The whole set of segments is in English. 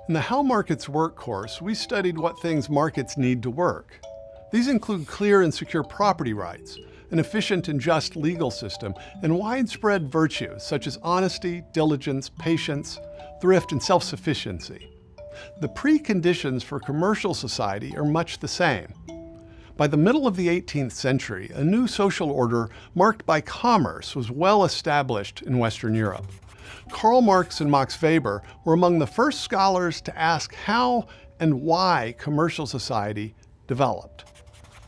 In the How Markets Work course, we studied what things markets need to work. These include clear and secure property rights, an efficient and just legal system, and widespread virtues such as honesty, diligence, patience, thrift, and self-sufficiency. The preconditions for commercial society are much the same. By the middle of the 18th century, a new social order marked by commerce was well established in Western Europe. Karl Marx and Max Weber were among the first scholars to ask how and why commercial society developed.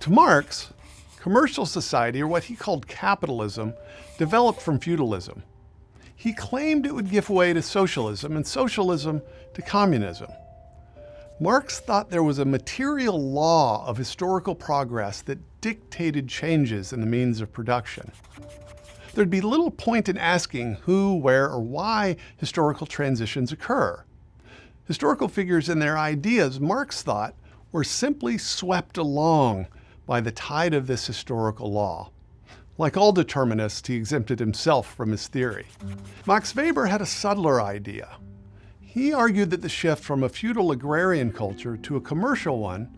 To Marx, commercial society, or what he called capitalism, developed from feudalism. He claimed it would give way to socialism and socialism to communism. Marx thought there was a material law of historical progress that dictated changes in the means of production. There'd be little point in asking who, where, or why historical transitions occur. Historical figures and their ideas, Marx thought, were simply swept along by the tide of this historical law. Like all determinists, he exempted himself from his theory. Max Weber had a subtler idea. He argued that the shift from a feudal agrarian culture to a commercial one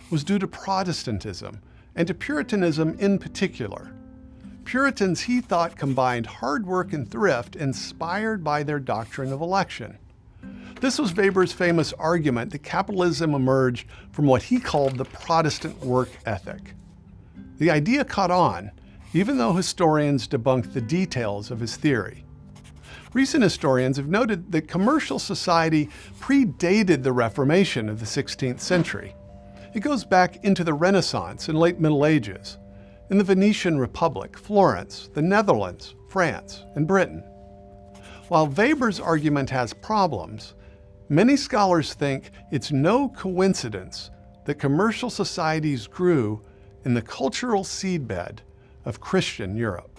was due to Protestantism, and to Puritanism in particular. Puritans, he thought, combined hard work and thrift inspired by their doctrine of election. This was Weber's famous argument that capitalism emerged from what he called the Protestant work ethic. The idea caught on, even though historians debunked the details of his theory. Recent historians have noted that commercial society predated the Reformation of the 16th century. It goes back into the Renaissance and late Middle Ages, in the Venetian Republic, Florence, the Netherlands, France, and Britain. While Weber's argument has problems, many scholars think it's no coincidence that commercial societies grew in the cultural seedbed of Christian Europe.